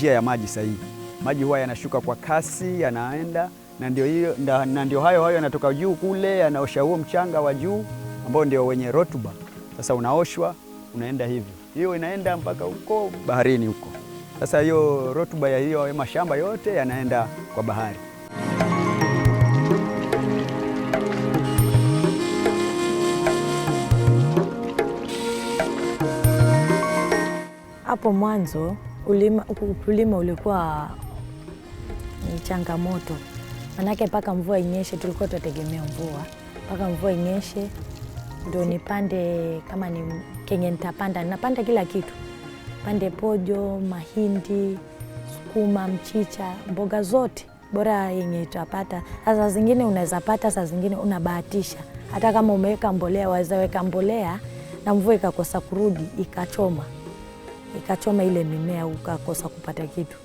njia ya maji sahihi. Maji huwa yanashuka kwa kasi, yanaenda na ndio hayo yanatoka juu kule, yanaosha huo mchanga wa juu ambao ndio wenye rotuba. Sasa unaoshwa, unaenda hivyo. Hiyo inaenda mpaka huko baharini huko. Sasa hiyo rotuba ya hiyo mashamba yote yanaenda kwa bahari. Hapo mwanzo ukulima ulikuwa ni changamoto. Manake mpaka mvua inyeshe, tulikuwa tunategemea mvua. Mpaka mvua inyeshe ndio nipande, kama ni kenye nitapanda. Napanda kila kitu. Pande pojo, mahindi, sukuma, mchicha, mboga zote. Bora yenye utapata. Sasa zingine unaweza pata, sasa zingine unabahatisha. Hata kama umeweka mbolea, waweza weka mbolea na mvua ikakosa kurudi, ikachoma ile mimea, ukakosa kupata kitu.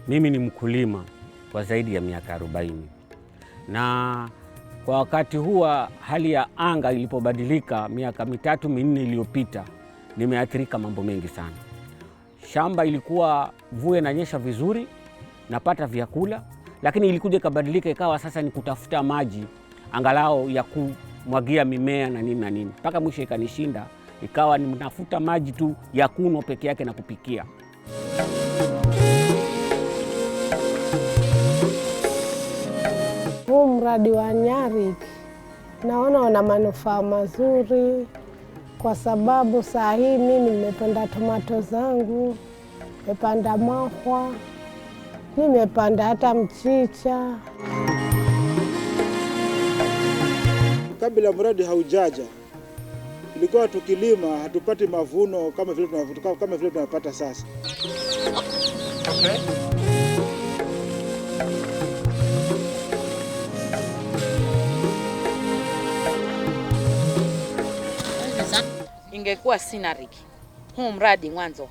Mimi ni mkulima kwa zaidi ya miaka 40, na kwa wakati huwa hali ya anga ilipobadilika miaka 3-4 iliyopita, nimeathirika mambo mengi sana. Shamba ilikuwa mvua inanyesha vizuri, napata vyakula, lakini ilikuja ikabadilika ikawa sasa ni kutafuta maji angalau ya kumwagia mimea na nini na nini. Mpaka mwisho ikanishinda, ikawa ninafuta maji tu ya kunywa peke yake na kupikia. Huu mradi wa Nyarik naona una manufaa mazuri, kwa sababu saa hii mimi nimepanda tomato zangu, nimepanda mahwa, nimepanda hata mchicha. Kabla mradi haujaja, ilikuwa tukilima hatupati mavuno kama vile tunapata sasa. Okay. Ingekuwa Nyarik, huu mradi mwanzo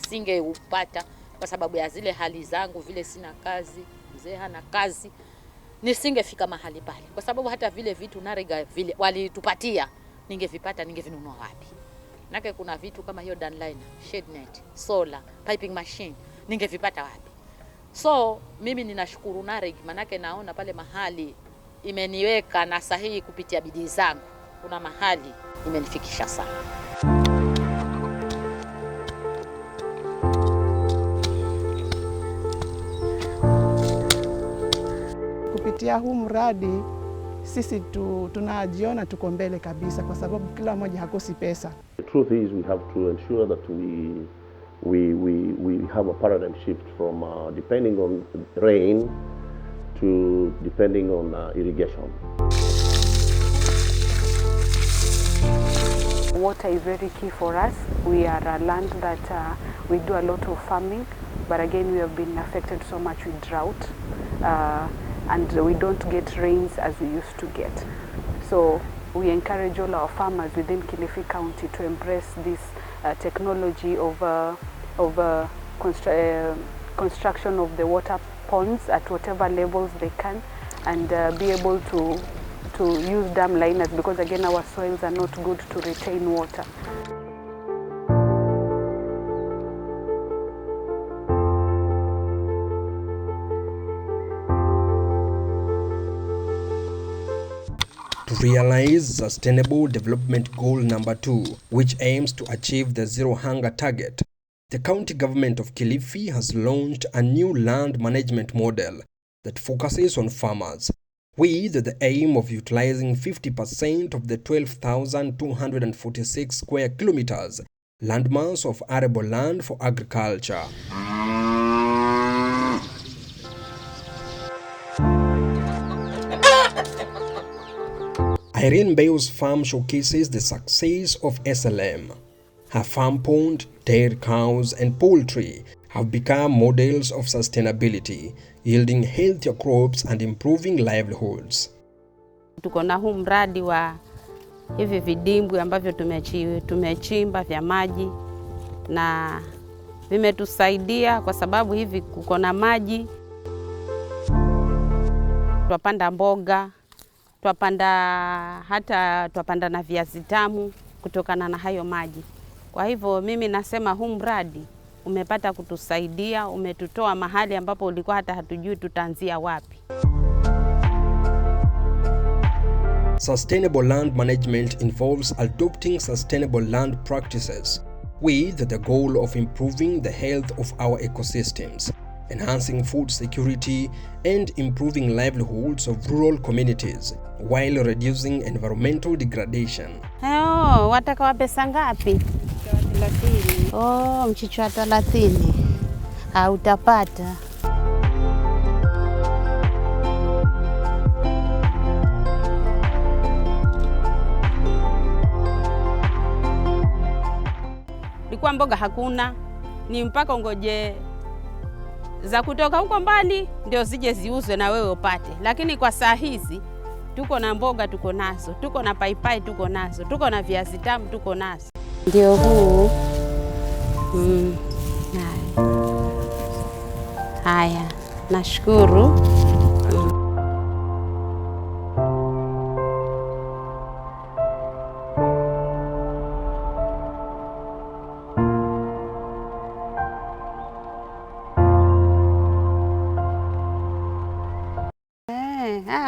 singeupata, kwa sababu ya zile hali zangu, vile sina kazi, mzee hana kazi, nisingefika mahali pale. Kwa sababu hata vile vitu Nariga vile walitupatia, ningevipata, ningevinunua wapi? Nake kuna vitu kama hiyo downliner, shade net, solar, piping machine, ningevipata wapi? So mimi ninashukuru Nariga, manake naona pale mahali imeniweka na sahihi kupitia bidii zangu. Kuna mahali imenifikisha sana. Kupitia huu mradi sisi tunajiona tuko mbele kabisa, kwa sababu kila mmoja hakosi pesa. The truth is we have to ensure that we have a paradigm shift from depending on rain to depending on irrigation. Water is very key for us. We are a land that we do a lot of farming, but again we have been affected so much with drought, and we don't get rains as we used to get. So we encourage all our farmers within Kilifi County to embrace this technology of construction of the water ponds at whatever levels they can, and be able to use dam liners, because again our soils are not good to retain water. To realize Sustainable Development Goal number 2, which aims to achieve the zero hunger target, the county government of Kilifi has launched a new land management model that focuses on farmers, with the aim of utilizing 50% of the 12,246 square kilometers landmass of arable land for agriculture. Irene Bay's farm showcases the success of SLM. Her farm pond, dairy cows and poultry have become models of sustainability, yielding healthier crops and improving livelihoods. Tuko na huu mradi wa hivi vidimbwi ambavyo tumechimba vya maji, na vimetusaidia kwa sababu hivi kuko na maji. Tunapanda mboga, twapanda na viazi tamu kutokana na hayo maji. Kwa hivyo mimi nasema huu mradi umepata kutusaidia, umetutoa mahali ambapo ulikuwa hata hatujui tutaanzia wapi. Sustainable land management involves adopting sustainable land practices with the goal of improving the health of our ecosystems, enhancing food security, and improving livelihoods of rural communities while reducing environmental degradation. Wataka wa pesa ngapi? 30. Mchicha wa 30. Utapata. Likuwa mboga hakuna, ni mpaka ngoje za kutoka huko mbali ndio zije ziuzwe na wewe upate. Lakini kwa saa hizi tuko na mboga, tuko nazo, tuko na paipai, tuko nazo, tuko na viazi tamu, tuko nazo. Ndio huu. Haya, nashukuru.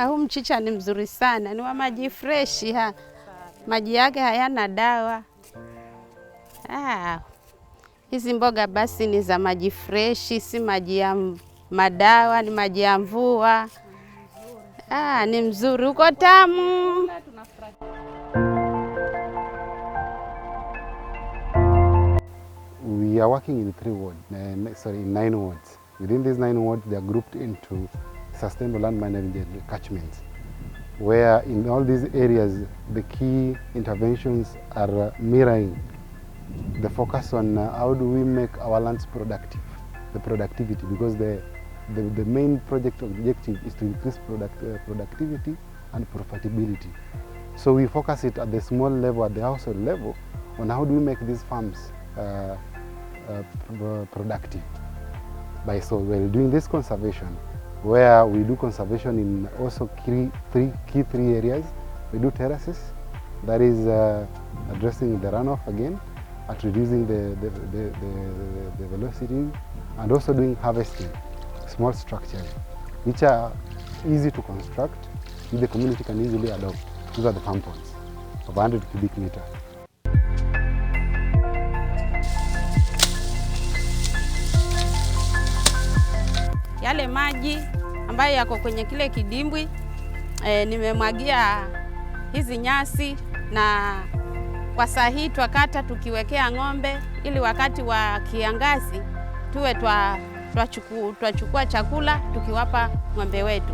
Huu mchicha ni mzuri sana, ni wa maji freshi maji yake hayana dawa. Hizi mboga basi ni za maji freshi, si maji ya madawa, ni maji ya mvua. Ni mzuri, uko tamu. We are working in 9 wards. Within these 9 wards, they are grouped into sustainable land management catchments, where in all these areas the key interventions are mirroring the focus on how do we make our lands productive, the productivity, because the main project objective is to increase productivity and profitability. So we focus it at the small level, at the household level, on how do we make these farms productive. While doing this conservation, where we do conservation in also three areas. We do terraces, that is addressing the runoff again, at reducing the velocity, and also doing harvesting, small structures, which are easy to construct, which the community can easily adopt. These are the farm ponds of 100 cubic meters. Yale maji ambayo yako kwenye kile kidimbwi nimemwagia hizi nyasi, na kwa saa hii twakata tukiwekea ng'ombe, ili wakati wa kiangazi tuwe twachukua chakula tukiwapa ng'ombe wetu.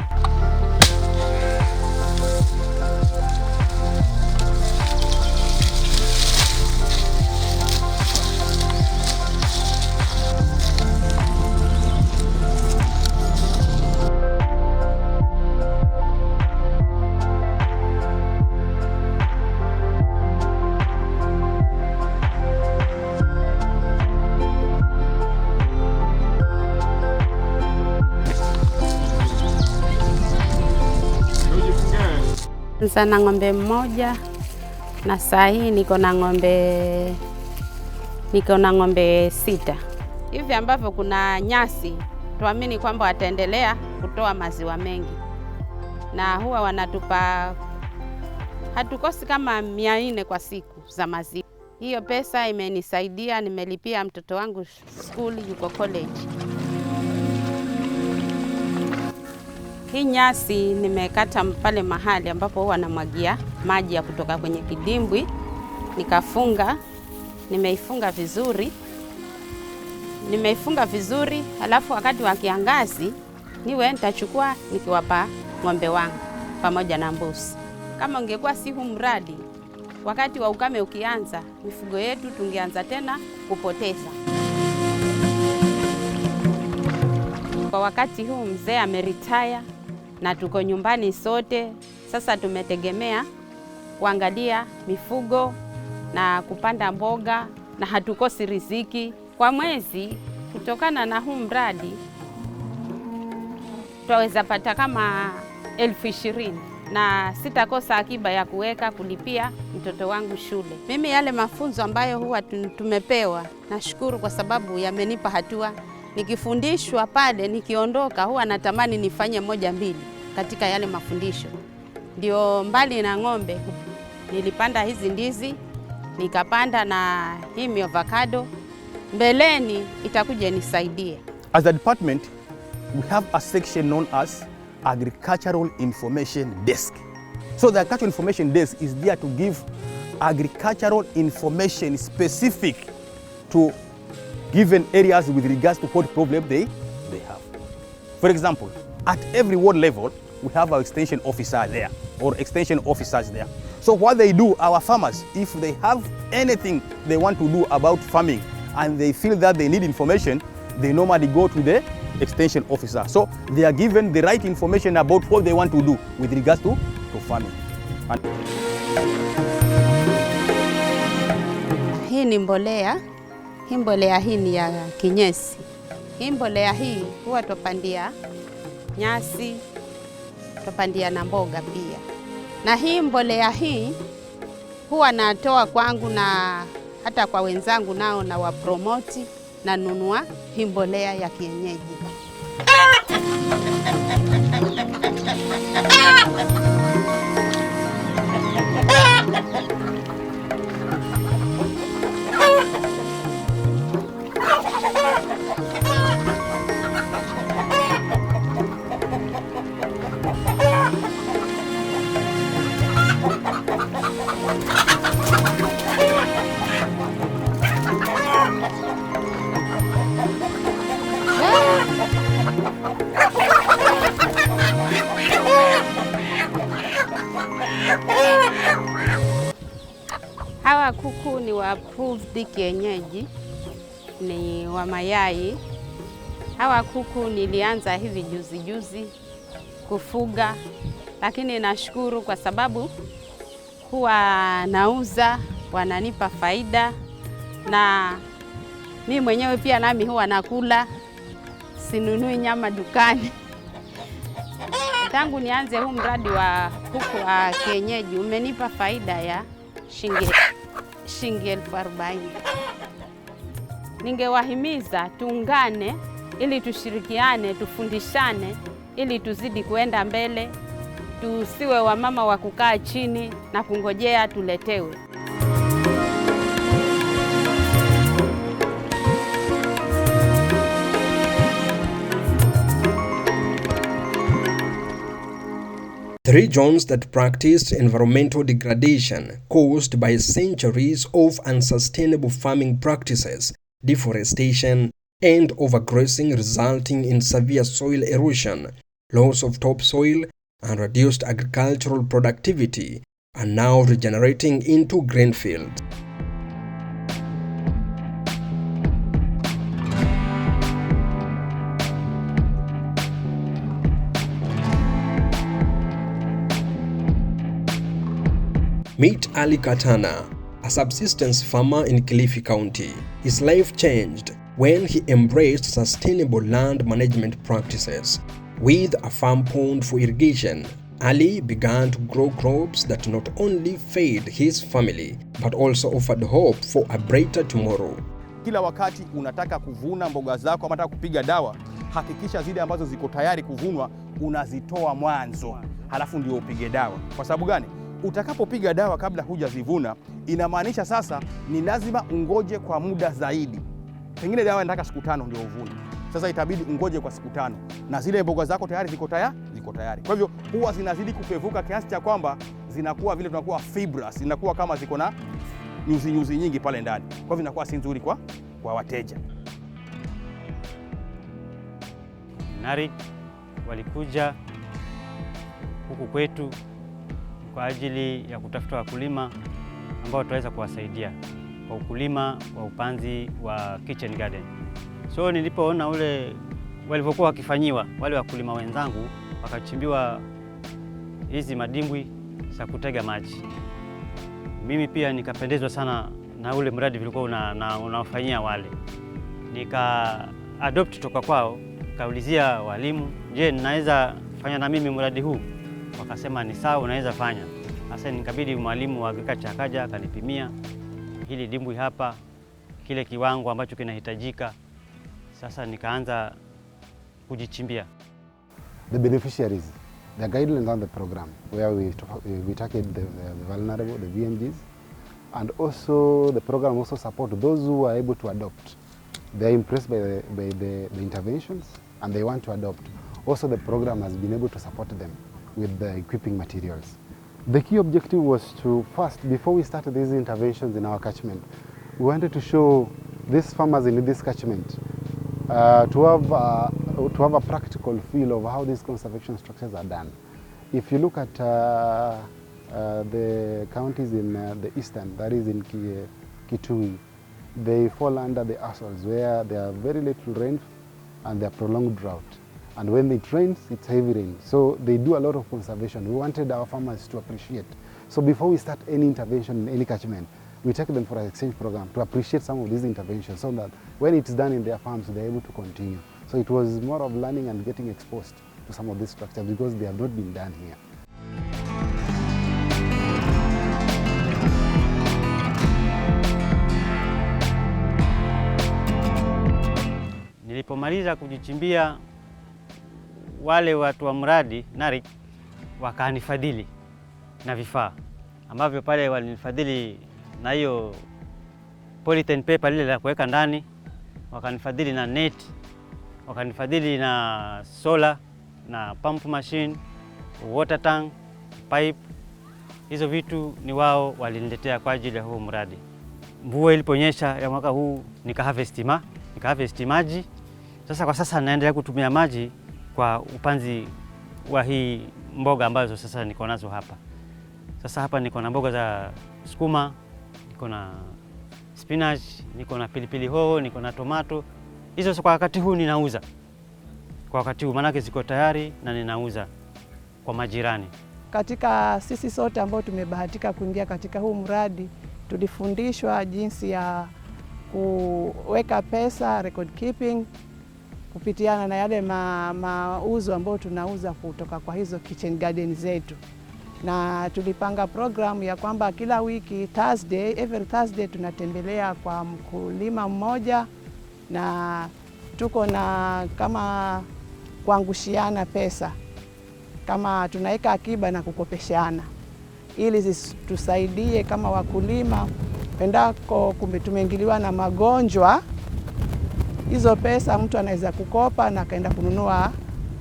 Na ng'ombe mmoja, na saa hii niko na ng'ombe 6 hivi, ambavyo kuna nyasi. Tuamini kwamba wataendelea kutoa maziwa mengi, na huwa wanatupa, hatukosi kama 400 kwa siku za maziwa. Hiyo pesa imenisaidia, nimelipia mtoto wangu skuli, yuko college. Hii nyasi nimekata pale mahali ambapo huwa namwagia maji ya kutoka kwenye kidimbwi, nikafunga, nimeifunga vizuri, alafu wakati wa kiangazi nitachukua nikiwapa ng'ombe wangu pamoja na mbuzi. Kama ungekuwa si huu mradi, wakati wa ukame ukianza, mifugo yetu tungeanza tena kupoteza. Kwa wakati huu mzee ameretire na tuko nyumbani sote, sasa tumetegemea kuangalia mifugo na kupanda mboga, na hatukosi riziki. Kwa mwezi, kutokana na huu mradi, twaweza pata kama 20,000 na sitakosa akiba ya kuweka kulipia mtoto wangu shule. Mimi yale mafunzo ambayo huwa tumepewa, nashukuru kwa sababu yamenipa hatua. Nikifundishwa pale, nikiondoka huwa natamani nifanye 1-2 katika yale mafundisho. Ndio mbali na ng'ombe, nilipanda hizi ndizi, nikapanda na hii avocado. Mbeleni itakuja nisaidie. As a department, we have a section known as Agricultural Information Desk. So the Agricultural Information Desk is there to give agricultural information specific to given areas with regards to what problem they have. For example, at every ward level, we have our extension officer there or extension officers there. So what they do, our farmers, if they have anything they want to do about farming and they feel that they need information, they normally go to the extension officer. So they are given the right information about what they want to do with regards to farming. Hii ni mbolea. Hii mbolea hii ni ya kinyesi. Hii mbolea hii huwa tupandia nyasi, tupandia na mboga pia. Na hii mbolea hii huwa natoa kwangu na hata kwa wenzangu nao na wapromoti na nunua hii mbolea ya kienyeji. Hawa kuku ni wa approved kienyeji, ni wa mayai. Hawa kuku nilianza hivi juzi kufuga, lakini nashukuru kwa sababu huwa nauza, wananipa faida, na mimi mwenyewe pia nami huwa nakula, sinunui nyama dukani. Tangu nianze huu mradi wa kuku wa kienyeji umenipa faida ya shilingi 40,000. Ningewahimiza tuungane ili tushirikiane, tufundishane ili tuzidi kuenda mbele, tusiwe wamama wa kukaa chini na kungojea tuletewe. The regions that practiced environmental degradation caused by centuries of unsustainable farming practices, deforestation, and overgrazing resulting in severe soil erosion, loss of topsoil, and reduced agricultural productivity are now regenerating into grain fields. Meet Ali Katana, a subsistence farmer in Kilifi County. His life changed when he embraced sustainable land management practices. With a farm pond for irrigation, Ali began to grow crops that not only fed his family but also offered hope for a brighter tomorrow. Kila wakati unataka kuvuna mboga zako ama unataka kupiga dawa, hakikisha zile ambazo ziko tayari kuvunwa unazitoa mwanzo, halafu ndio upige dawa. Kwa sababu gani? Utakapopiga dawa kabla hujazivuna, inamaanisha sasa ni lazima ungoje kwa muda zaidi. Pengine dawa inataka siku 5 ndio uvune. Sasa itabidi ungoje kwa siku 5 na zile mboga zako tayari ziko tayari. Kwa hivyo huwa zinazidi kupevuka kiasi cha kwamba zinakuwa vile tunakuwa fibrous, zinakuwa kama ziko na nyuzi nyingi pale ndani. Kwa hivyo inakuwa si nzuri kwa wateja. NARIC walikuja huku kwetu kwa ajili ya kutafuta wakulima ambao tutaweza kuwasaidia kwa ukulima wa upanzi wa kitchen garden. So nilipoona walivyokuwa wakifanyiwa wale wakulima wenzangu, wakachimbiwa hizi madimbwi za kutega maji, mimi pia nikapendezwa sana na ule mradi vilikuwa unaofanyia wale. Nika adopt toka kwao, kaulizia walimu, je, ninaweza fanya na mimi mradi huu? wakasema ni sawa, unaweza fanya. Sasa nikabidi mwalimu wa agriculture akaja akanipimia hili dimbwi hapa, kile kiwango ambacho kinahitajika. Sasa nikaanza kujichimbia. The beneficiaries, the guidelines on the program where we target the vulnerable, the VMGs, and also the program also support those who are able to adopt. They are impressed by the interventions and they want to adopt. Also the program has been able to support them with the equipping materials. The key objective was to first, before we started these interventions in our catchment, we wanted to show these farmers in this catchment to have a practical feel of how these conservation structures are done. If you look at the counties in the eastern, that is in Kitui, they fall under the Azores where there are very little rain and there are prolonged drought. And when it rains, it's heavy rain. So they do a lot of conservation. We wanted our farmers to appreciate. So before we start any intervention in any catchment, we take them for an exchange program to appreciate some of these interventions so that when it's done in their farms, they're able to continue. So it was more of learning and getting exposed to some of these structures because they have not been done here. Nilipomaliza kujichimbia, wale watu wa mradi NARIC wakanifadhili na vifaa ambavyo pale walinifadhili na hiyo polythene paper lile la kuweka ndani, wakanifadhili na net, wakanifadhili na solar na pump machine, water tank, pipe. Hizo vitu ni wao waliniletea kwa ajili ya huo mradi. Mvua iliponyesha ya mwaka huu nikaharvest maji. Sasa kwa sasa naendelea kutumia maji kwa upanzi wa hii mboga ambazo sasa niko nazo hapa. Sasa hapa niko na mboga za sukuma, niko na spinach, niko na pilipili hoho, niko na tomato. Hizo kwa wakati huu ninauza. Kwa wakati huu manake ziko tayari na ninauza kwa majirani. Katika sisi sote ambao tumebahatika kuingia katika huu mradi, tulifundishwa jinsi ya kuweka pesa, record keeping, kupitiana na yale mauzo ambayo tunauza kutoka kwa hizo kitchen garden zetu. Na tulipanga program ya kwamba kila wiki every Thursday tunatembelea kwa mkulima mmoja na tuko na kama kuangushiana pesa, kama tunaweka akiba na kukopeshana ili tusaidie kama wakulima pendako tumeingiliwa na magonjwa. Hizo pesa mtu anaweza kukopa na kaenda kununua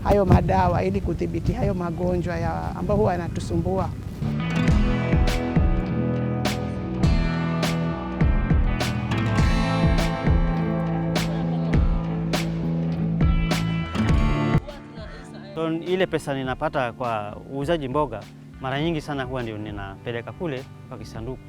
hayo madawa ili kudhibiti hayo magonjwa ambayo huwa yanatusumbua. So, ile pesa ninapata kwa uuzaji mboga mara nyingi sana huwa ndio ninapeleka kule kwa kisanduku.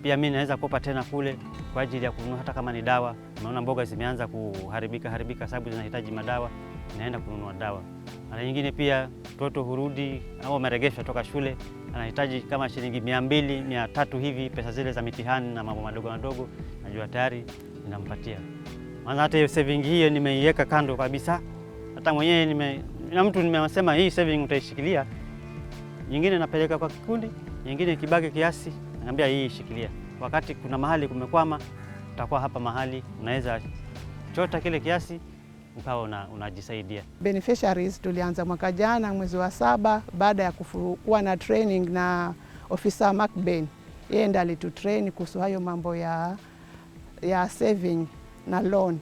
Pia mimi naweza kopa tena kule kwa ajili ya kununua hata kama ni dawa. Naona mboga zimeanza kuharibika sababu zinahitaji madawa, naenda kununua dawa. Mara nyingine pia mtoto hurudi au ameregeshwa toka shule, anahitaji kama shilingi 200, 300 hivi, pesa zile za mitihani na mambo madogo madogo, najua tayari ninampatia. Maana hata hiyo saving hiyo nimeiweka kando kabisa. Hata mwenyewe na mtu nimesema hii saving utaishikilia. Nyingine napeleka kwa kikundi, nyingine kibaki kiasi, naambia hii shikilia. Wakati kuna mahali kumekwama, utakuwa hapa mahali unaweza chota kile kiasi ukawa unajisaidia. Beneficiaries tulianza mwaka jana mwezi wa 7 baada ya kuwa na training na ofisa Mark Ben. Yeye ndiye alitutrain kuhusu hayo mambo ya saving na loan.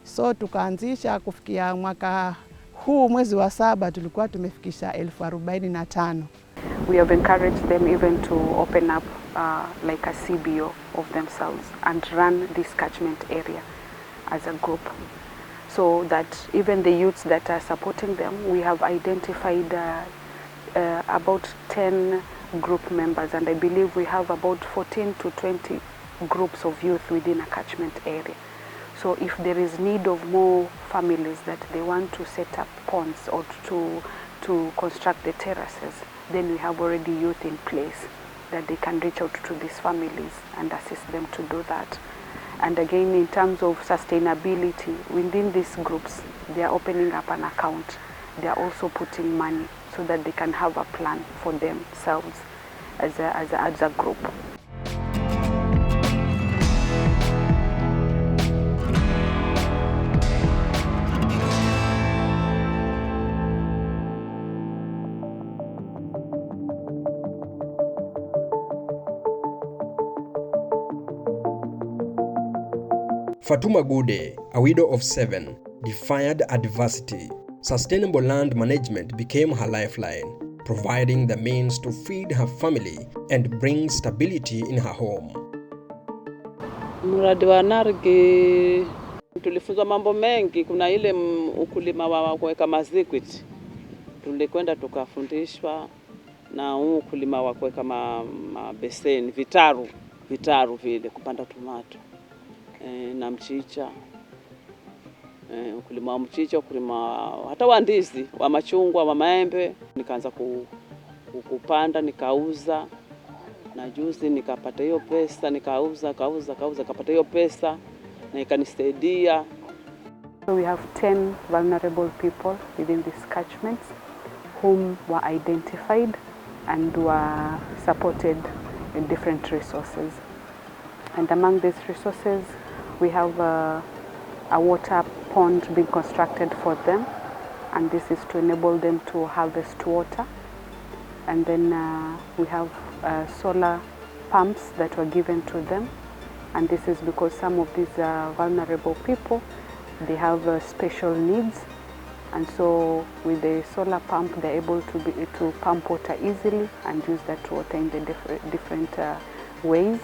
So tukaanzisha kufikia mwaka huu mwezi wa 7 tulikuwa tumefikisha 45,000. We have encouraged them even to open up like a CBO of themselves and run this catchment area as a group, so that even the youths that are supporting them, we have identified about 10 group members, and I believe we have about 14 to 20 groups of youth within a catchment area. So if there is need of more families that they want to set up ponds or to construct the terraces, then we have already youth in place that they can reach out to these families and assist them to do that. And again, in terms of sustainability, within these groups, they are opening up an account. They are also putting money so that they can have a plan for themselves as a group. Fatuma Gude, a widow of 7, defied adversity. Sustainable land management became her lifeline, providing the means to feed her family and bring stability in her home. Mradi wa NARG tulifunzwa mambo mengi. Kuna ile ukulima wa kuweka mazikwiti, tulikwenda tukafundishwa, na ukulima wa kuweka mabeseni, vitaru vile, kupanda tomato na mchicha, ukulima wa mchicha, ukulima hata wa ndizi, wa machungwa, wa maembe. Nikaanza kupanda, nikauza, na juzi nikapata hiyo pesa, nikauza kapata hiyo pesa na ikanisaidia. So we have 10 vulnerable people within these catchments whom were identified and were supported in different resources. And among these resources, we have a water pond being constructed for them, and this is to enable them to harvest water. And then we have solar pumps that were given to them, and this is because some of these vulnerable people, they have special needs, and so with the solar pump they're able to pump water easily and use that water in the different ways.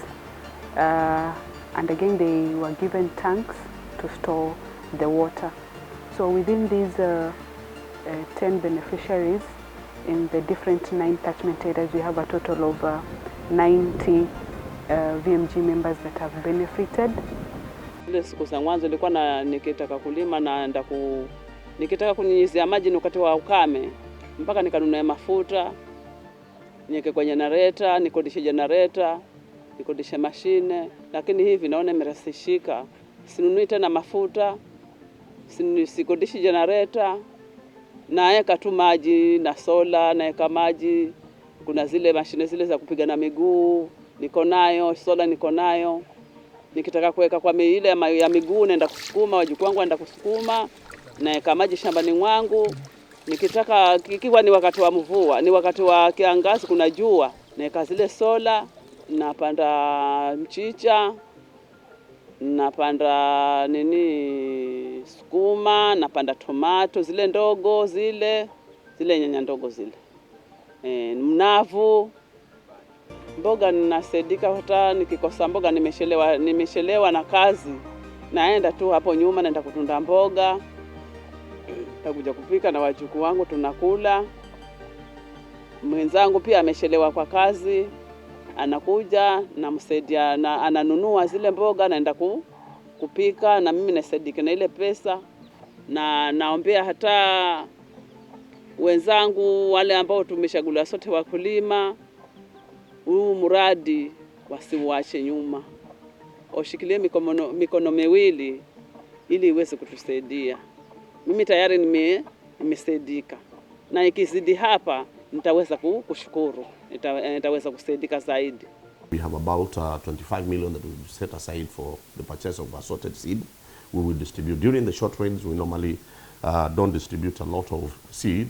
And again, they were given tanks to store the water. So within these 10 beneficiaries in the different 9 catchment areas, we have a total of 90 VMG members that have benefited. Ile siku za mwanzo nilikuwa nikitaka kulima na nikitaka kunyunyizia maji wakati wa ukame, mpaka nikanunua mafuta, niweke kwenye generator, nikodishe generator, nikodishe mashine, lakini hivi naona imerahisishika. Sinunui tena mafuta, sikodishi generator, naeka tu maji na sola, naeka maji. Kuna zile mashine zile za kupiga na miguu, niko nayo, sola niko nayo. Nikitaka kuweka kwa ile ya miguu naenda kusukuma, wajukuu wangu naenda kusukuma, naeka maji shambani mwangu. Nikitaka kikiwa ni wakati wa mvua, ni wakati wa kiangazi kuna jua, naeka zile sola, napanda mchicha, napanda sukuma, napanda tomato zile ndogo zile nyanya ndogo zile. Mnavu, mboga ninasaidika. Hata nikikosa mboga, nimeshelewa na kazi, naenda tu hapo nyuma, naenda kutunda mboga, takuja kupika na wajukuu wangu tunakula. Mwenzangu pia ameshelewa kwa kazi, anakuja namsaidia, na ananunua zile mboga, naenda kupika, na mimi nasaidika na ile pesa. Na naombea hata wenzangu wale ambao tumeshagula sote wakulima, huu mradi wasiuache nyuma, washikilie mikono miwili ili iweze kutusaidia. Mimi tayari nimesaidika, na ikizidi hapa nitaweza kushukuru, nitaweza kusaidika zaidi. We have about 25 million that we set aside for the purchase of assorted seed. We will distribute. During the short rains, we normally don't distribute a lot of seed,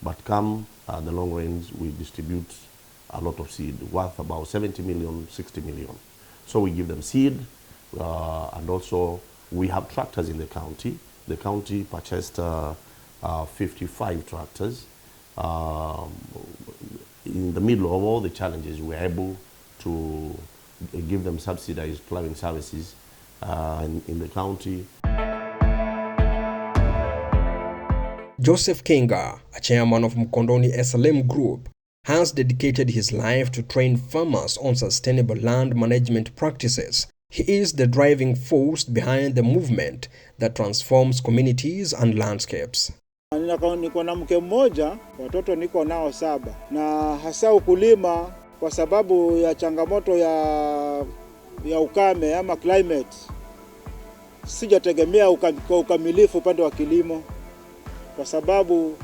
but come the long rains, we distribute a lot of seed, worth about 70 million, 60 million. So we give them seed, and also we have tractors in the county. The county purchased 55 tractors. In the middle of all the challenges, we were able to give them subsidized plowing services in the county. Joseph Kenga, a chairman of Mkondoni SLM Group, has dedicated his life to train farmers on sustainable land management practices. He is the driving force behind the movement that transforms communities and landscapes. Niko na mke mmoja, watoto niko nao 7, na hasa ukulima kwa sababu ya changamoto ya ukame ama climate. Sijategemea kwa ukamilifu upande wa kilimo, kwa sababu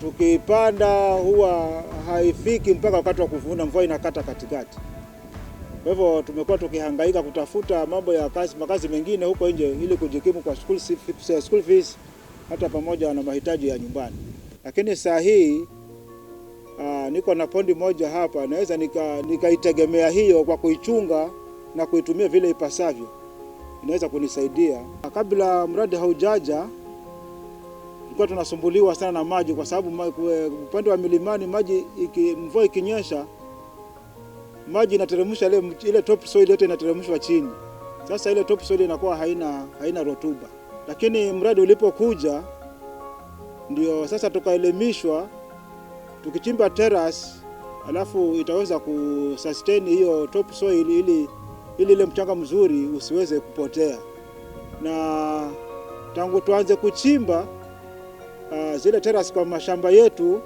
tukipanda huwa haifiki mpaka wakati wa kuvuna, mvua inakata katikati. Kwa hivyo tumekuwa tukihangaika kutafuta mambo ya makazi mengine huko nje ili kujikimu kwa school fees hata pamoja na mahitaji ya nyumbani. Lakini saa hii niko na pondi moja hapa, naweza nikaitegemea hiyo kwa kuichunga na kuitumia vile ipasavyo, inaweza kunisaidia. Kabla mradi haujaja tulikuwa tunasumbuliwa sana na maji, kwa sababu upande wa milimani mvua ikinyesha maji inateremsha ile top soil yote inateremshwa chini. Sasa ile top soil inakuwa haina rotuba. Lakini mradi ulipokuja ndio sasa tukaelimishwa, tukichimba terrace alafu itaweza kusustain hiyo top soil ili ile mchanga mzuri usiweze kupotea. Na tangu tuanze kuchimba zile terrace kwa mashamba yetu,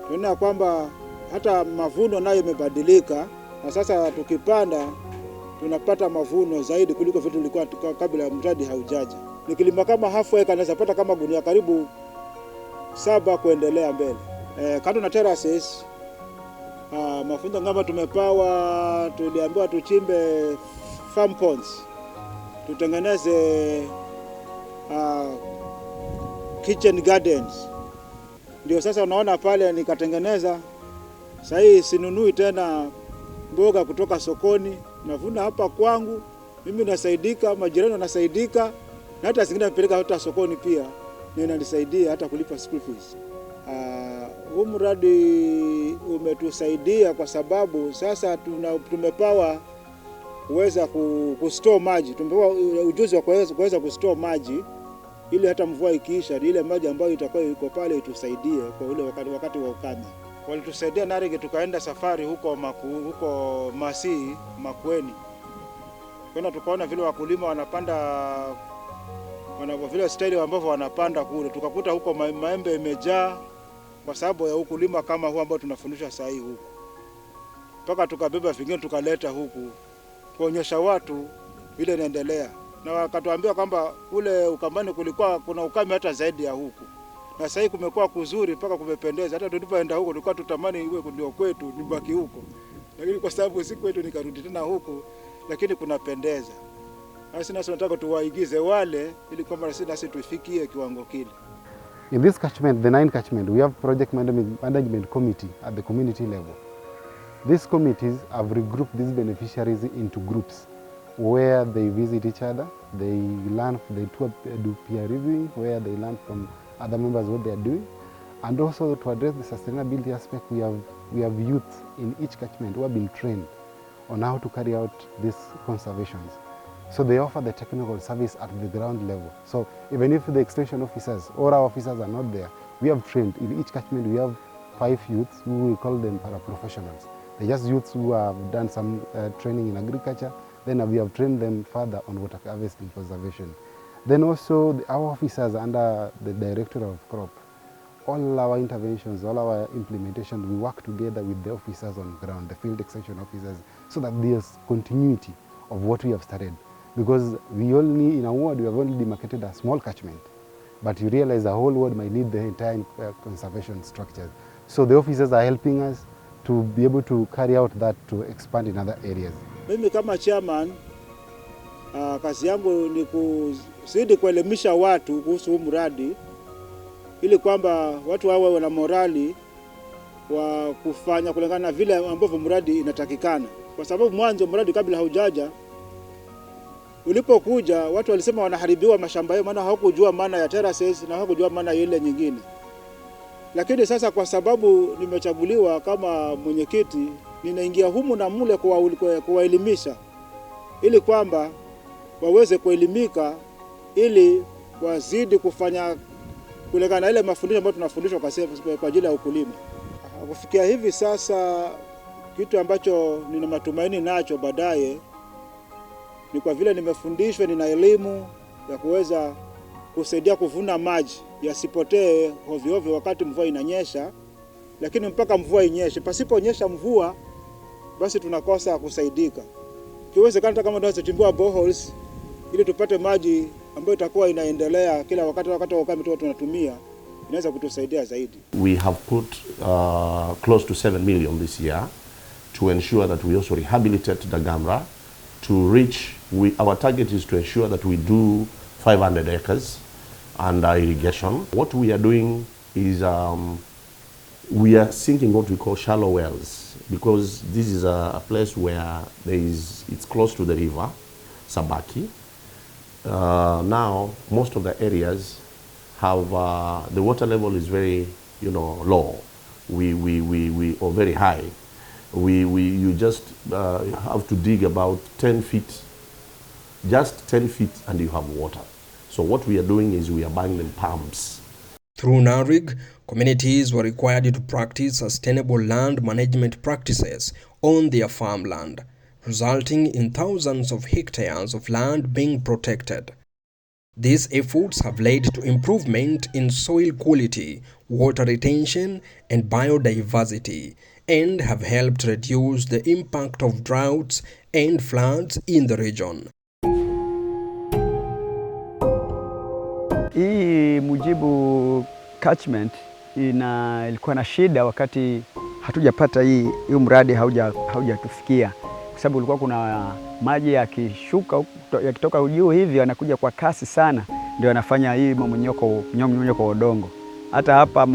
tunaona kwamba hata mavuno nayo imebadilika, na sasa tukipanda tunapata mavuno zaidi kuliko vitu vilikuwa kabla ya mradi haujaja. Nikilima kama half acre naweza pata kama gunia karibu 7 kuendelea mbele. Kando na terraces, mafunzo ngamba tumepawa, tuliambiwa tuchimbe farm ponds, tutengeneze kitchen gardens. Ndio sasa unaona pale nikatengeneza. Sasa hii sinunui tena mboga kutoka sokoni, navuna hapa kwangu, mimi nasaidika, majirani wanasaidika, na hata zingine napeleka hata sokoni pia, na inanisaidia hata kulipa school fees. Huu mradi umetusaidia kwa sababu sasa tumepawa kuweza kustore maji, tumepewa ujuzi wa kuweza kustore maji ili hata mvua ikiisha ile maji ambayo itakuwa iko pale itusaidie kwa ule wakati wa ukame. Walitusaidia Narige, tukaenda safari huko Masi Makueni. Kwenda tukaona vile wakulima wanapanda vile style ambavyo wanapanda kule. Tukakuta huko maembe imejaa kwa sababu ya ukulima kama huu ambao tunafundisha saa hii huko. Mpaka tukabeba vingine tukaleta huku kuonyesha watu vile inaendelea. Na wakatuambia kwamba kule Ukambani kuna ukame hata zaidi ya huku. Na sasa hivi kumekuwa kuzuri mpaka kumependeza. Hata tulipoenda huko tulikuwa tutamani iwe ndio kwetu, nibaki huko. Lakini kwa sababu si kwetu nikarudi tena huko, lakini kunapendeza. Sasa nasi tunataka tuwaigize wale ili kwamba nasi tufikie kiwango kile. In this catchment, the 9 catchment, we have project management committee at the community level. These committees have regrouped these beneficiaries into groups where they visit each other, they do peer reviewing, where they learn from other members what they are doing. And also to address the sustainability aspect, we have youth in each catchment who have been trained on how to carry out these conservations. So they offer the technical service at the ground level. So even if the extension officers or our officers are not there, we have trained. In each catchment we have 5 youths who we call them paraprofessionals. They're just youths who have done some training in agriculture. Then we have trained them further on water harvesting conservation. Then also our officers under the Director of Crop, all our interventions, all our implementations, we work together with the officers on ground, the field extension officers, so that there's continuity of what we have started. Because in a ward, we have only demarcated a small catchment, but you realize the whole ward might need the entire conservation structures. So the officers are helping us to be able to carry out that to expand in other areas. Mimi kama chairman, kazi yangu ni kuzidi kuelimisha watu kuhusu mradi ili kwamba watu wawe na morali wa kufanya kulingana na vile ambavyo mradi inatakikana. Kwa sababu mwanzo mradi kabla haujaja ulipokuja watu walisema wanaharibiwa mashamba yao, maana hawakujua maana ya terraces na hawakujua maana ile nyingine. Lakini sasa kwa sababu nimechaguliwa kama mwenyekiti, ninaingia humu na mule kuwaelimisha ili kwamba waweze kuelimika ili wazidi kufanya kulingana na ile mafundisho ambayo tunafundishwa kwa ajili ya ukulima. Kufikia hivi sasa kitu ambacho nina matumaini nacho baadaye ni kwa vile nimefundishwa, nina elimu ya kuweza kusaidia kuvuna maji yasipotee ovyo ovyo wakati mvua inanyesha, lakini mpaka mvua inyeshe. Pasiponyesha mvua basi tunakosa kusaidika. Kiwezekana hata kama tunaweza chimbua boreholes ili tupate maji ambayo itakuwa inaendelea kila wakati wa ukame tunatumia, inaweza kutusaidia zaidi. We have put close to 7 million this year to ensure that we also rehabilitate the Gamra to reach, our target is to ensure that we do 500 acres under irrigation. What we are doing is we are sinking what we call shallow wells, because this is a place where it's close to the river, Sabaki. Now, most of the areas have, the water level is very, low, or very high. You just have to dig about 10 feet, just 10 feet and you have water. So what we are doing is we are buying them pumps. Through NARIG, communities were required to practice sustainable land management practices on their farmland, resulting in thousands of hectares of land being protected. These efforts have led to improvement in soil quality, water retention, and biodiversity, and have helped reduce the impact of droughts and floods in the region. Hii Mujibu catchment ilikuwa na shida wakati hatujapata hii mradi haujatufikia, kwa sababu ulikuwa kuna maji yakitoka juu hivi yanakuja kwa kasi sana, ndio yanafanya hii mmonyoko wa udongo. Hata hapa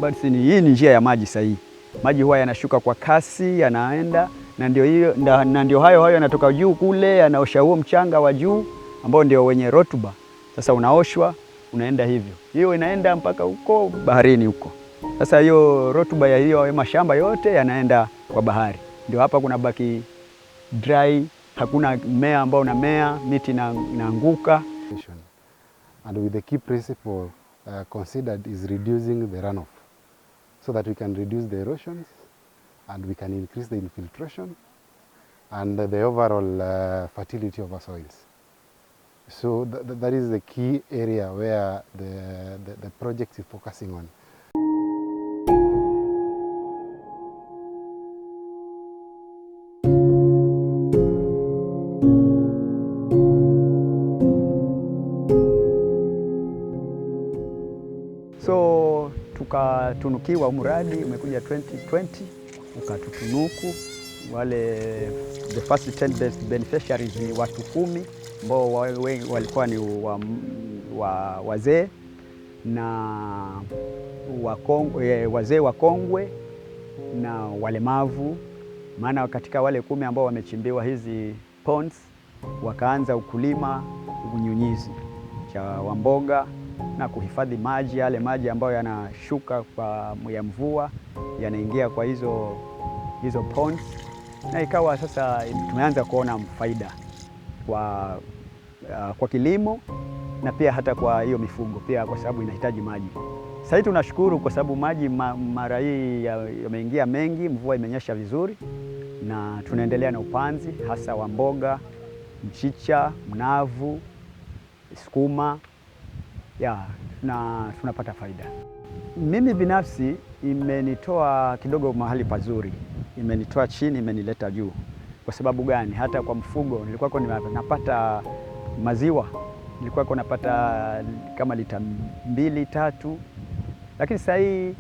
basi hii ni njia ya maji sahihi. Maji huwa yanashuka kwa kasi, yanaenda na ndio hayo yanatoka juu kule, yanaosha huo mchanga wa juu ambao ndio wenye rotuba. Sasa unaoshwa, unaenda hivyo. Hiyo inaenda mpaka huko baharini huko. Sasa hiyo rotuba ya hiyo mashamba yote yanaenda kwa bahari. Ndio hapa kuna baki dry, hakuna mmea ambao unamea, miti inaanguka. And with the key principle considered is reducing the runoff, so that we can reduce the erosions and we can increase the infiltration and the overall fertility of our soils. So that is the key area where the project is focusing on. So tukatunukiwa mradi umekuja 2020 ukatutunuku wale the first 10 beneficiaries ni watu 10 ambao walikuwa ni wazee na wazee wakongwe na walemavu. Maana katika wale 10 ambao wamechimbiwa hizi ponds wakaanza ukulima unyunyizi wa mboga na kuhifadhi maji, yale maji ambayo yanashuka ya mvua yanaingia kwa hizo ponds, na ikawa sasa tumeanza kuona faida kwa kilimo na pia hata kwa hiyo mifugo pia, kwa sababu inahitaji maji. Sasa tunashukuru kwa sababu maji mara hii yameingia mengi, mvua imenyesha vizuri na tunaendelea na upanzi hasa wa mboga, mchicha, mnavu, sukuma na tunapata faida. Mimi binafsi imenitoa kidogo mahali pazuri, imenitoa chini, imenileta juu. Kwa sababu gani? Hata kwa mfugo nilikuwa napata maziwa, nilikuwa napata kama lita 2-3, lakini sasa hii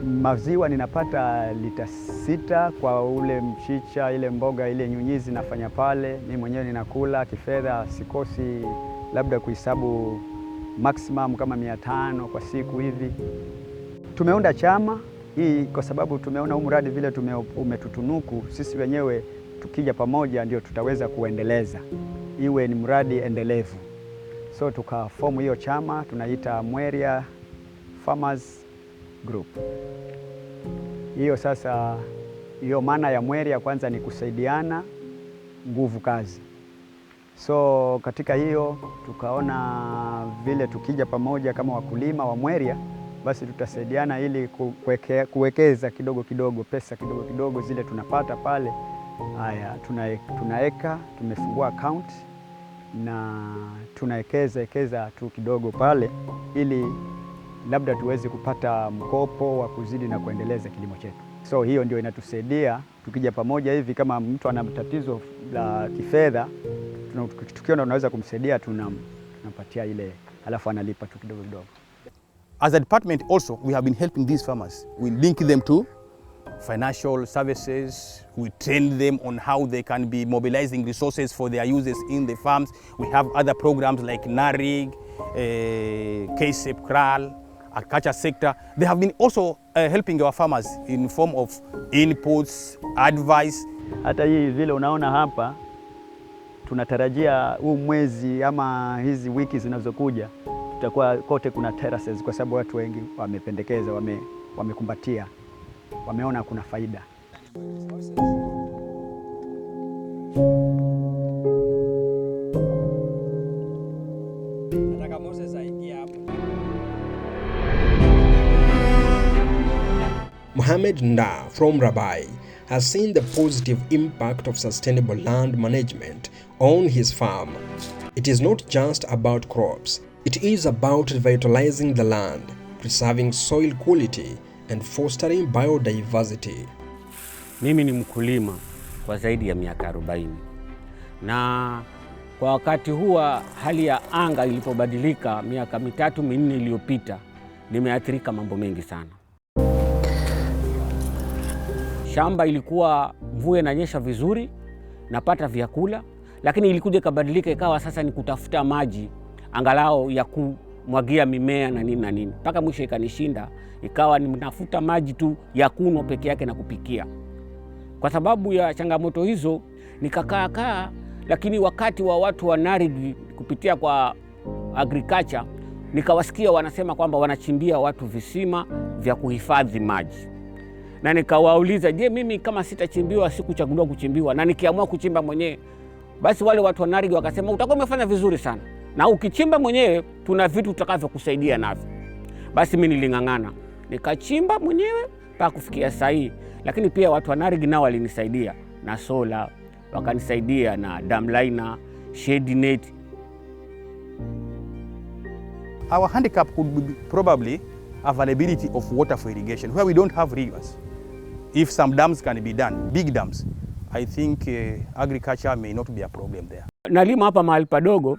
maziwa ninapata lita 6 kwa ule mchicha, ile mboga, ile nyunyizi nafanya pale, mimi mwenyewe ninakula kifedha, sikosi labda kuhesabu maximum kama 500 kwa siku hivi. Tumeunda chama hii kwa sababu tumeona huu mradi vile umetutunuku, sisi wenyewe tukija pamoja ndio tutaweza kuendeleza, iwe ni mradi endelevu. So tukafomu hiyo chama, tunaita Mweria Farmers Group. Hiyo sasa, hiyo maana ya Mweria kwanza ni kusaidiana, nguvu kazi. So katika hiyo tukaona vile tukija pamoja kama wakulima wa Mweria, basi tutasaidiana ili kuwekeza kidogo kidogo, pesa kidogo kidogo zile tunapata pale. Haya, tunaweka, tumefungua account na tunawekeza tu kidogo pale ili labda tuweze kupata mkopo wa kuzidi na kuendeleza kilimo chetu. So hiyo ndio inatusaidia tukija pamoja hivi, kama mtu ana tatizo la kifedha, tukiona unaweza kumsaidia tunampatia ile, alafu analipa tu kidogo kidogo. As a department also, we have been helping these farmers. We link them to financial services. We train them on how they can be mobilizing resources for their uses in the farms. We have other programs like NARIG, KSEP, KRAL, agriculture sector. They have been also helping our farmers in form of inputs, advice. Hata hii vile unaona hapa, tunatarajia huu mwezi ama hizi wiki zinazokuja tutakuwa kote kuna terraces, kwa sababu watu wengi wamependekeza, wamekumbatia, wameona kuna faida. Mohamed Nda from Rabai has seen the positive impact of sustainable land management on his farm. It is not just about crops, it is about revitalizing the land, preserving soil quality and fostering biodiversity. Mimi ni mkulima kwa zaidi ya miaka 40. Na kwa wakati huwa hali ya anga ilipobadilika miaka 3-4 iliyopita, nimeathirika mambo mengi sana. Shamba ilikuwa mvua inanyesha vizuri, napata vyakula, lakini ilikuja kabadilika ikawa sasa ni kutafuta maji angalau ya kumwagia mimea na nini na nini. Mpaka mwisho ikanishinda, ikawa ninafuta maji tu ya kunywa peke yake na kupikia. Kwa sababu ya changamoto hizo nikakaa, lakini wakati wa watu wa NARIG kupitia kwa agriculture nikawasikia wanasema kwamba wanachimbia watu visima vya kuhifadhi maji. Na nikawauliza, je, mimi kama sitachimbiwa sikuchaguliwa kuchimbiwa na nikiamua kuchimba mwenyewe? Basi wale watu wa NARIG wakasema utakuwa umefanya vizuri sana, na ukichimba mwenyewe tuna vitu tutakavyokusaidia navyo. Basi mimi niling'ang'ana, nikachimba mwenyewe mpaka kufikia saa hii. Lakini pia watu wa NARIG nao walinisaidia na sola, wakanisaidia na dam liner, shade net. Our handicap could be probably availability of water for irrigation, where we don't have rivers. If some dams can be done, big dams, I think agriculture may not be a problem there. Nalima hapa mahali padogo,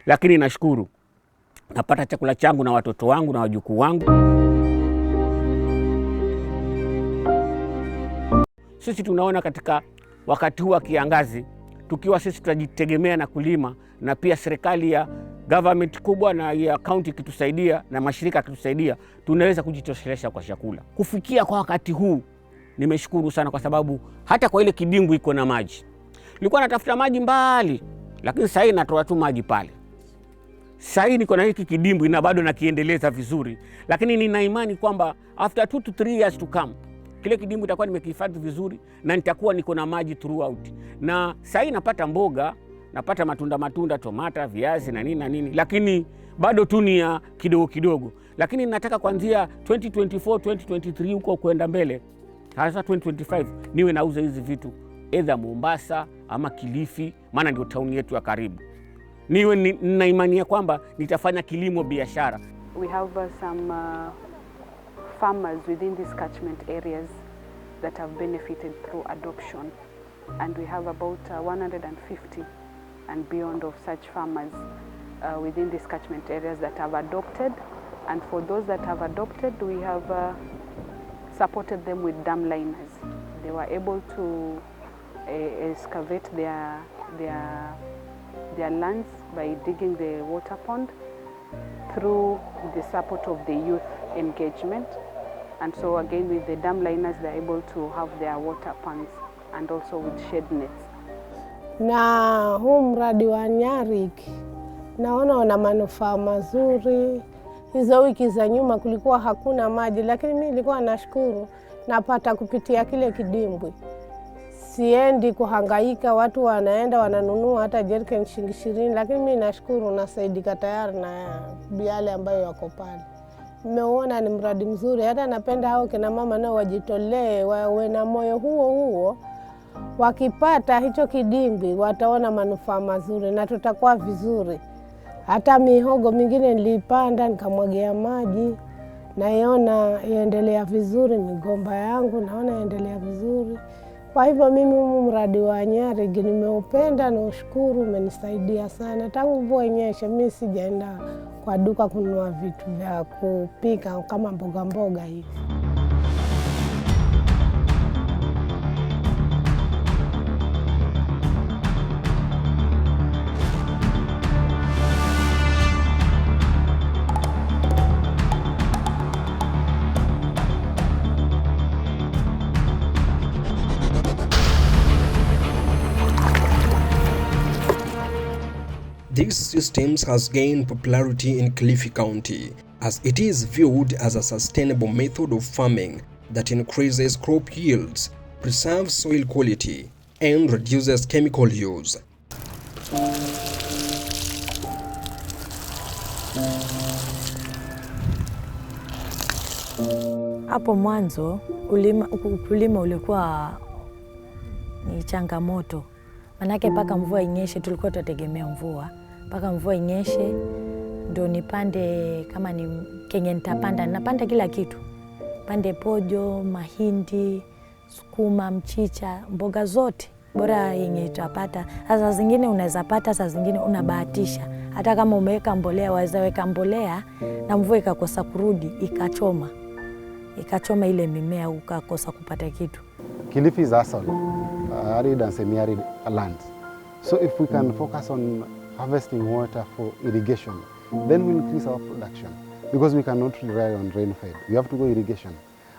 lakini nashukuru. Napata chakula changu na watoto wangu na wajukuu wangu. Sisi tunaona katika wakati huu wa kiangazi, tukiwa sisi tutajitegemea na kulima, na pia serikali ya government kubwa na ya county kitusaidia na mashirika kitusaidia, tunaweza kujitosheleza kwa chakula. Kufikia kwa wakati huu, nimeshukuru sana kwa sababu hata kwa ile kidimbwi iko na maji. Nilikuwa natafuta maji mbali, lakini sasa natoa tu maji pale. Sasa niko na hiki kidimbwi na bado nakiendeleza vizuri, lakini nina imani kwamba after 2 to 3 years to come, kile kidimbwi itakuwa nimekihifadhi vizuri na nitakuwa niko na maji throughout. Na sasa napata mboga, napata matunda, tomata, viazi na nini, lakini bado tu ni ya kidogo kidogo. Lakini nataka kuanzia 2024, 2023 huko kwenda mbele, hasa 2025 niwe nauza hizi vitu either Mombasa ama Kilifi, maana ndio town yetu ya karibu. Niwe nina imani kwamba nitafanya kilimo biashara. We have some farmers within these catchment areas that have benefited through adoption, and we have about 150 and beyond of such farmers within these catchment areas that have adopted. And for those that have adopted, we have supported them with dam liners. They were able to excavate their lands by digging the water pond through the support of the youth engagement. And so again, with the dam liners, they're able to have their water ponds and also with shade nets. Na huu mradi wa NARIG naona una manufaa mazuri. Hizo wiki za nyuma kulikuwa hakuna maji, lakini mimi nilikuwa nashukuru napata kupitia kile kidimbwi. Siendi kuhangaika, watu wanaenda wananunua hata jerrycan $20, lakini mimi nashukuru nasaidika tayari na yale ambayo yako pale. Nimeona ni mradi mzuri, hata napenda hao kina mama nao wajitolee, wawe na moyo huo. Wakipata hicho kidimbwi wataona manufaa mazuri na tutakuwa vizuri. Hata mihogo mingine nilipanda nikamwagia maji, naiona yaendelea vizuri. Migomba yangu naona yaendelea vizuri. Kwa hivyo mimi mradi wa Nyarig nimeupenda na ushukuru, umenisaidia sana. Tangu mvua inyeshe mimi sijaenda kwa duka kununua vitu vya kupika kama mboga mboga hivi. This system has gained popularity in Kilifi County as it is viewed as a sustainable method of farming that increases crop yields, preserves soil quality, and reduces chemical use. Hapo mwanzo ukulima ulikuwa ni changamoto. Manake mpaka mvua inyeshe, tulikuwa tunategemea mvua. Mpaka mvua inyeshe ndio nipande, kama ni kenye nitapanda, napanda kila kitu. Pande pojo, mahindi, sukuma, mchicha, mboga zote. Bora yenye tutapata. Sasa zingine unaweza pata, sasa zingine unabahatisha. Hata kama umeweka mbolea, waweza weka mbolea na mvua ikakosa kurudi, ikachoma ile mimea, ukakosa kupata kitu. Kilifi is arid and semi-arid land. So if we can focus on harvesting water for irrigation, then we'll increase our production, because we cannot rely on rainfed. We have to go irrigation.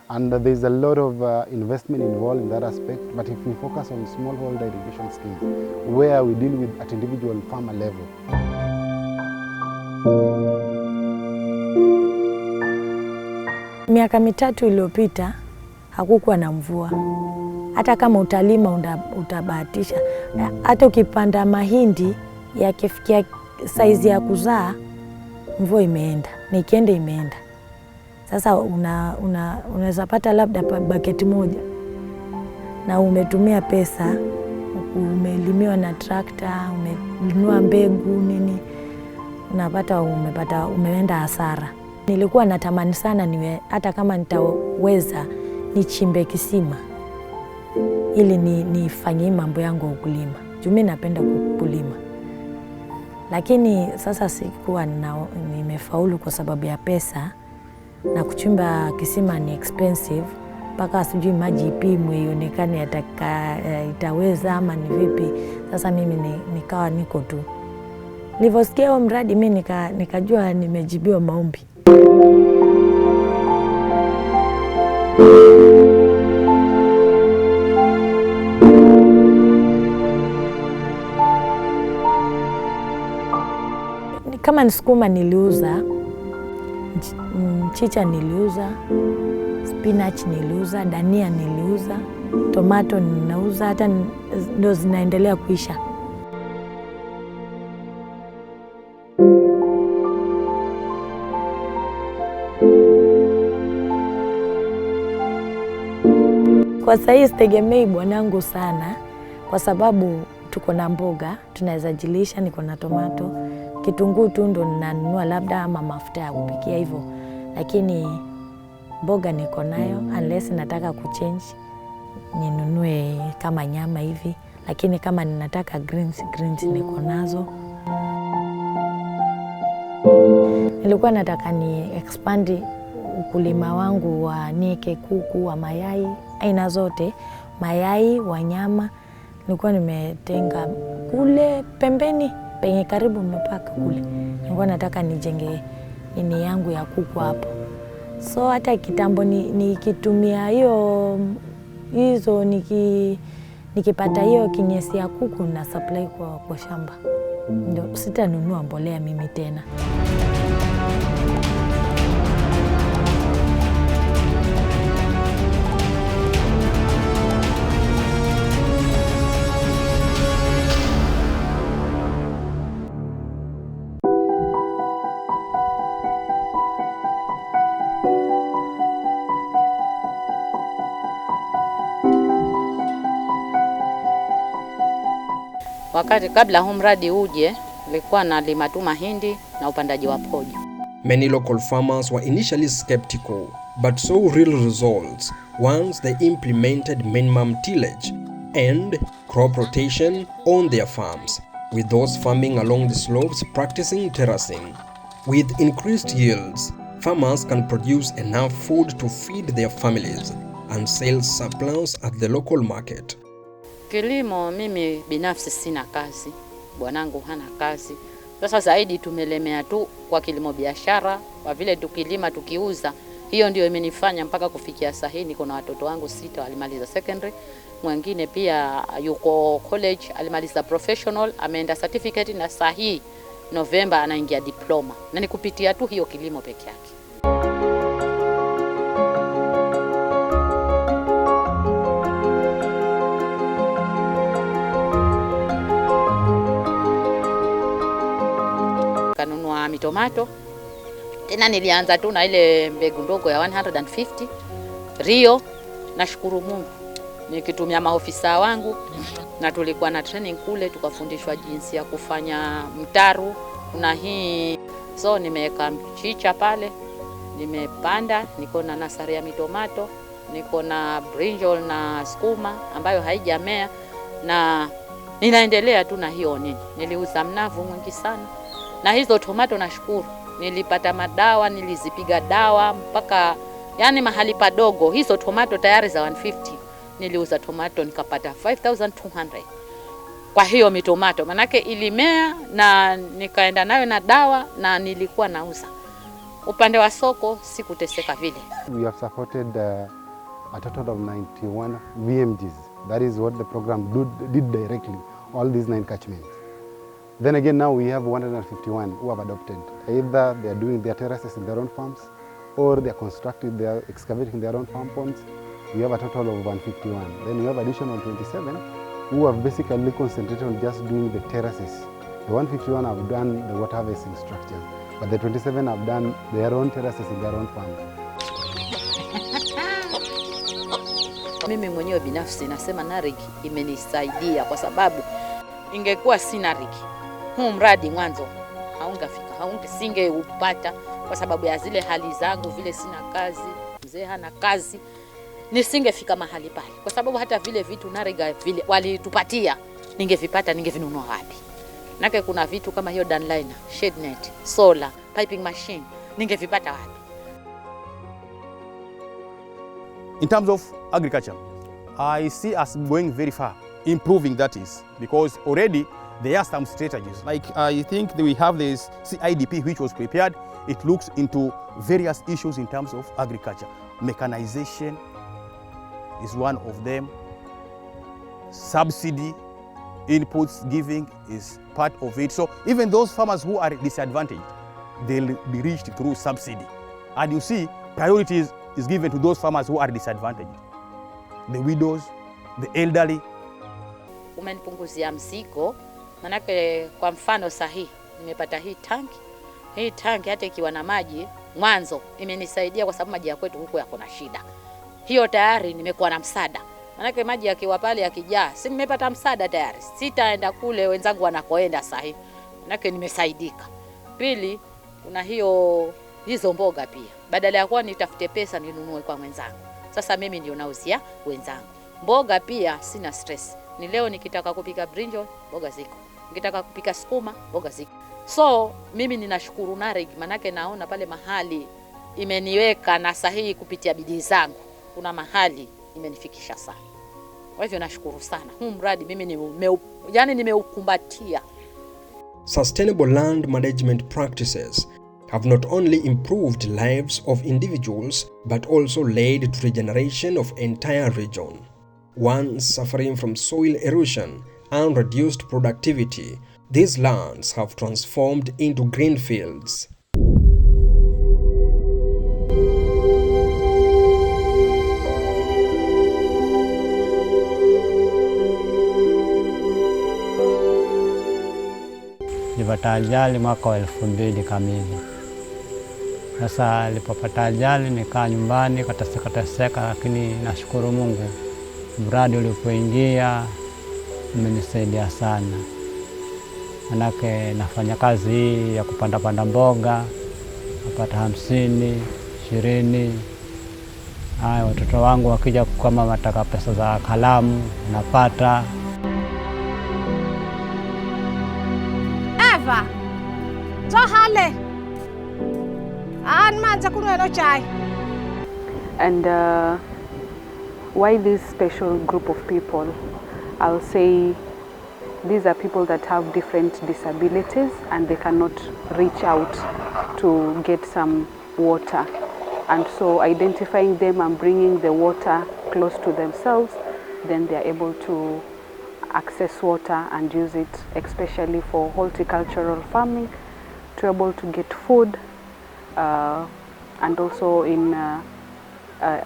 And there's a lot of investment involved in that aspect, but if we focus on smallholder irrigation schemes, where we deal with at individual farmer level. Miaka mitatu iliyopita hakukuwa na mvua. Hata kama utalima utabahatisha. Hata ukipanda mahindi yakifikia saizi ya kuzaa, mvua imeenda. Na ikienda imeenda. Sasa unaweza pata labda baketi moja. Na umetumia pesa, umelimiwa na trakta, umenunua mbegu nini. Unapata umeenda hasara. Nilikuwa natamani sana niwe, hata kama nitaweza nichimbe kisima ili nifanye mambo yangu ya ukulima. Juu mimi napenda kulima. Lakini sasa sikuwa nimefaulu kwa sababu ya pesa, na kuchimba kisima ni expensive. Mpaka sijui maji ipimwe ionekane itaweza ama ni vipi. Sasa mimi nikawa niko tu. Nilivyosikia huo mradi mimi nikajua nimejibiwa maombi. Kama ni sukuma niliuza, mchicha niliuza, spinach niliuza, dania niliuza, tomato ninauza, hata ndo zinaendelea kuisha. Kwa sasa sitegemei bwanangu sana, kwa sababu tuko na mboga, tunaweza jilisha, niko na tomato, kitunguu tu ndo ninanunua labda ama mafuta ya kupikia hivyo. Lakini mboga niko nayo, unless nataka kuchange, ninunue kama nyama hivi. Lakini kama ninataka greens niko nazo. Nilikuwa nataka ni expand ukulima wangu wa nieke kuku wa mayai, aina zote, mayai, wanyama. Nilikuwa nimetenga kule pembeni, penye karibu mpaka kule. Nilikuwa nataka nijenge ini yangu ya kuku hapo. So hata kitambo nikitumia hizo nikipata hiyo kinyesi ya kuku na supply kwa shamba. Ndio sitanunua mbolea mimi tena. Wakati kabla huu mradi uje, nilikuwa nalima tu mahindi na upandaji wa pojo. Many local farmers were initially skeptical, but saw real results once they implemented minimum tillage and crop rotation on their farms, with those farming along the slopes practicing terracing. With increased yields, farmers can produce enough food to feed their families and sell surplus at the local market. Kilimo, mimi binafsi sina kazi, bwanangu hana kazi. Sasa zaidi tumelemea tu kwa kilimo biashara, kwa vile tukilima tukiuza. Hiyo ndio imenifanya mpaka kufikia sasa hivi niko na watoto wangu 6 walimaliza secondary. Mwingine pia yuko college alimaliza professional, ameenda certificate, na sasa hii November anaingia diploma. Na ni kupitia tu hiyo kilimo peke yake. Kanunua mitomato. Tena nilianza tu na ile mbegu ndogo ya 150 Rio. Nashukuru Mungu nikitumia maofisa wangu, na tulikuwa na training kule, tukafundishwa jinsi ya kufanya mtaru na hii. So nimeweka mchicha pale, nimepanda, niko na nasari ya mitomato, niko na brinjal na skuma ambayo haijamea, na ninaendelea tu na hiyo nini. Niliuza mnavu mwingi sana, na hizo tomato nashukuru nilipata madawa, nilizipiga dawa mpaka yani mahali padogo. Hizo tomato tayari za 150 niliuza tomato nikapata 5200 kwa hiyo mitomato, manake ilimea na nikaenda nayo na dawa na nilikuwa nauza. Upande wa soko sikuteseka vile. We have supported a total of 91 VMGs. That is what the program did directly, all these 9 catchments. Then again, now we have 151 who have adopted. Either they are doing their terraces in their own farms, or they are excavating their own farm ponds. We have a total of 151. Then we have additional 27 who have basically concentrated on just doing the terraces. The 151 have done the water harvesting structures, but the 27 have done their own terraces in their own farms. Mimi mwenyewe binafsi nasema NARIC imenisaidia, kwa sababu ingekuwa si NARIC huu mradi mwanzo haungefika, singeupata, kwa sababu ya zile hali zangu, vile sina kazi, mzee hana kazi, nisingefika mahali pale, kwa sababu hata vile vitu NARIC vile walitupatia ningevipata, ningevinunua wapi? Nake kuna vitu kama hiyo downliner, shade net, solar, piping machine, ningevipata wapi? In terms of agriculture, I see us going very far, improving that is, because already there are some strategies. Like I think that we have this CIDP which was prepared. It looks into various issues in terms of agriculture. Mechanization is one of them. Subsidy, inputs giving is part of it. So even those farmers who are disadvantaged, they'll be reached through subsidy. And you see, priority is given to those farmers who are disadvantaged. The widows, the elderly. Umenipunguzia mzigo, manake kwa mfano sahihi nimepata hii tanki. Hii tanki hata ikiwa na maji mwanzo imenisaidia, kwa sababu maji ya kwetu huko yako na shida. Hiyo tayari nimekuwa na msaada. Manake maji yakiwa pale yakijaa, si nimepata msaada tayari. Sitaenda kule wenzangu wanakoenda sahihi. Manake nimesaidika. Pili, kuna hizo mboga pia. Badala ya kuwa nitafute pesa ninunue kwa wenzangu, sasa mimi ndio nauzia wenzangu. Mboga pia sina stress. Ni leo nikitaka kupika brinjal, mboga ziko. Nikitaka kupika skuma, mboga ziko. So mimi ninashukuru NARIC, manake naona pale mahali imeniweka na sahihi kupitia bidii zangu. Kuna mahali imenifikisha sana. Kwa hivyo nashukuru sana. Huu mradi mimi nimeukumbatia. Sustainable land management practices have not only improved lives of individuals but also led to regeneration of entire region. Once suffering from soil erosion and reduced productivity, these lands have transformed into green fields. Nilipata ajali mwaka wa 2000 kamili. Sasa nilipopata ajali nikaa nyumbani kateseka, lakini nashukuru Mungu, mradi ulipoingia umenisaidia sana. Manake nafanya kazi hii ya kupanda mboga, napata 50, 20, Haya, watoto wangu wakija kama wataka pesa za kalamu napata. Eva, zo hale. Manza kunywa no chai. And why this special group of people? I'll say these are people that have different disabilities and they cannot reach out to get some water. And so identifying them and bringing the water close to themselves, then they are able to access water and use it, especially for horticultural farming, to be able to get food, and also in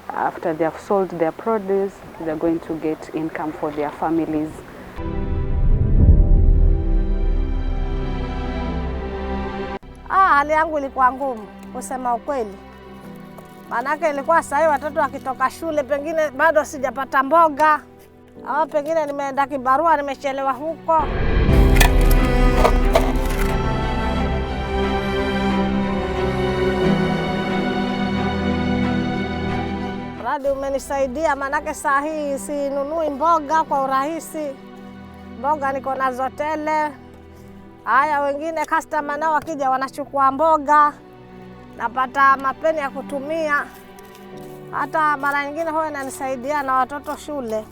after they have sold their produce, they're going to get income for their families. Hali yangu ilikuwa ngumu kusema ukweli. Maanake ilikuwa sahi watoto wakitoka shule pengine bado sijapata mboga, au pengine nimeenda kibarua nimechelewa huko. Mradi umenisaidia, maanake saa hii sinunui mboga kwa urahisi. Mboga niko nazo tele. Haya, wengine customer nao wakija wanachukua mboga, napata mapeni ya kutumia. Hata mara nyingine huwa inanisaidia na watoto shule.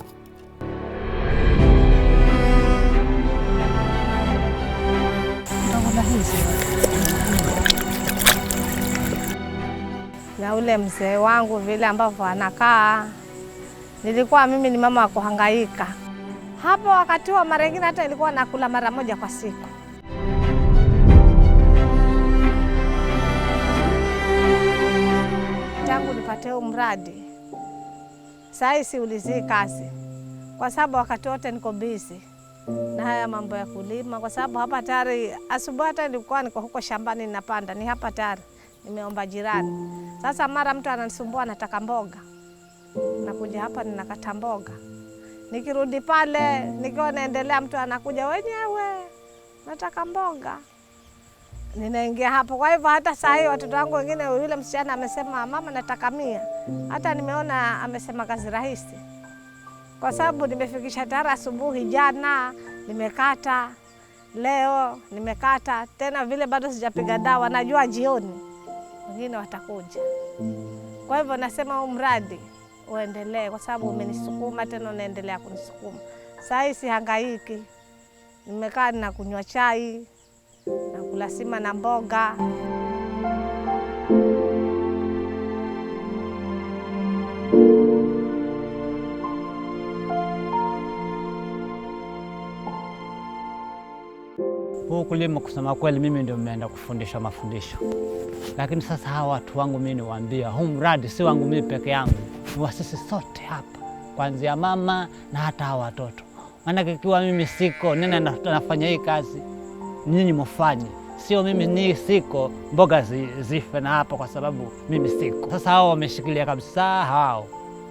Na ule mzee wangu vile ambavyo anakaa, nilikuwa mimi ni mama wa kuhangaika. Hapo wakati wa mara nyingine hata ilikuwa nakula mara moja kwa siku. Tangu nipate huu mradi, sasa siulizii kazi, kwa sababu wakati wote niko busy na haya mambo ya kulima, kwa sababu hapa tayari asubuhi hata nilikuwa niko huko shambani ninapanda, ni hapa tayari nimeomba jirani. Sasa mara mtu ananisumbua anataka mboga, nakuja hapa ninakata mboga. Nikirudi pale nikiwa naendelea, mtu anakuja, wenyewe nataka mboga, ninaingia hapo. Kwa hivyo hata saa hii watoto wangu wengine, yule msichana amesema mama nataka 100, hata nimeona amesema kazi rahisi, kwa sababu nimefikisha tayari asubuhi. Jana nimekata, leo nimekata tena, vile bado sijapiga dawa, najua jioni wengine watakuja. Kwa hivyo nasema huu mradi uendelee, kwa sababu umenisukuma tena unaendelea kunisukuma. Saa hii sihangaiki, nimekaa na kunywa chai na kula sima na mboga. Huu kulima kusema kweli mimi ndio nimeenda kufundisha mafundisho. Lakini sasa hawa watu wangu mimi niwaambia, huu mradi si wangu mimi peke yangu, ni wa sisi sote hapa, kuanzia mama na hata hawa watoto. Maana ikiwa mimi siko, nene nafanya hii kazi, nyinyi mfanye. Sio mimi ni siko, mboga zife na hapa kwa sababu mimi siko. Sasa hao wameshikilia kabisa hao.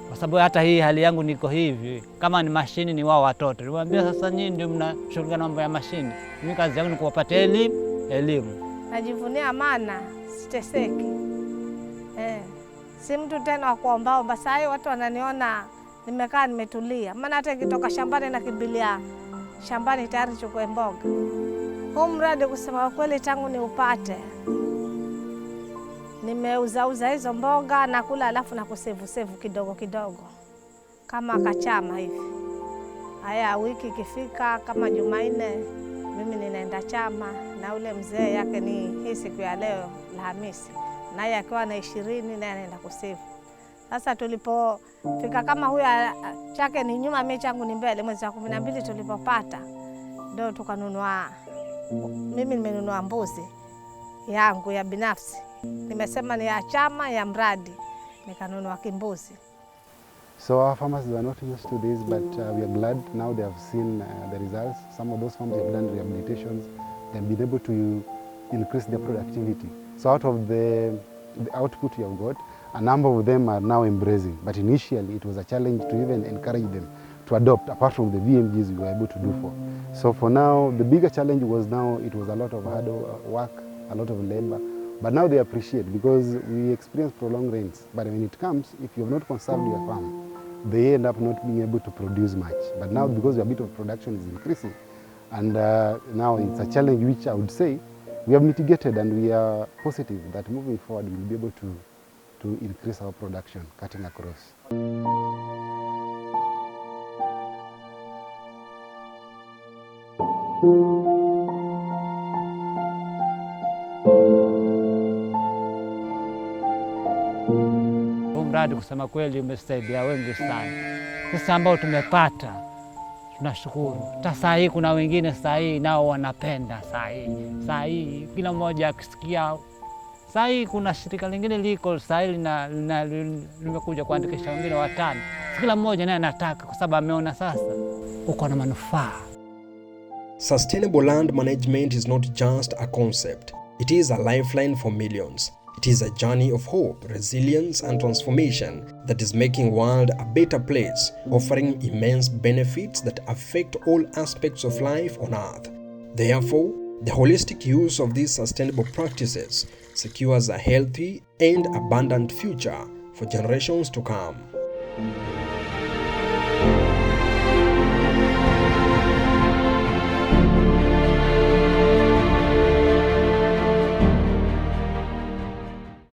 Kwa sababu hata hii hali yangu niko hivi, kama ni mashini ni wao watoto. Niwaambia sasa nyinyi ndio mnashughulika na mambo ya mashini. Mimi kazi yangu ni kuwapatia elimu. Najivunia maana siteseki. Si mtu tena wa kuombaomba. Saa hii watu wananiona nimekaa nimetulia. Maana hata nikitoka shambani nakimbilia shambani tayari chukue mboga. Huu mradi kusema kweli tangu ni upate, nimeuzauza hizo mboga na kula, alafu na kusevu kidogo kidogo kama kachama hivi. Haya, wiki ikifika kama Jumanne mimi ninaenda chama, na ule mzee yake ni hii siku ya leo Alhamisi, naye akiwa na 20 naye anaenda kusevu. Sasa tulipofika kama huyu chake ni nyuma, mimi changu ni mbele, mwezi wa 12 tulipopata ndio tukanunua. Mimi nimenunua mbuzi yangu ya binafsi, nimesema ni ya chama ya mradi, nikanunua kimbuzi. So our farmers were not used to this, but we are glad now they have seen the results. Some of those farms have done rehabilitations, they've been able to increase their productivity. So out of the output you have got, a number of them are now embracing, but initially it was a challenge to even encourage them to adopt, apart from the VMGs we were able to do for. So for now, the bigger challenge was now, it was a lot of hard work, a lot of labor, But now they appreciate because we experience prolonged rains. But when it comes, if you have not conserved your farm, they end up not being able to produce much. But now because your bit of production is increasing, and now it's a challenge which I would say we have mitigated, and we are positive that moving forward we'll be able to increase our production cutting across. Mradi kusema kweli umesaidia wengi sana. Sasa ambao tumepata tunashukuru. Hata saa hii kuna wengine saa hii nao wanapenda saa hii kila mmoja akisikia. Saa hii kuna shirika lingine liko saa hii limekuja kuandikisha wengine 5. Kila mmoja naye anataka kwa sababu ameona sasa uko na manufaa. Sustainable land management is not just a concept. It is a lifeline for millions. It is a journey of hope, resilience, and transformation that is making the world a better place, offering immense benefits that affect all aspects of life on Earth. Therefore, the holistic use of these sustainable practices secures a healthy and abundant future for generations to come.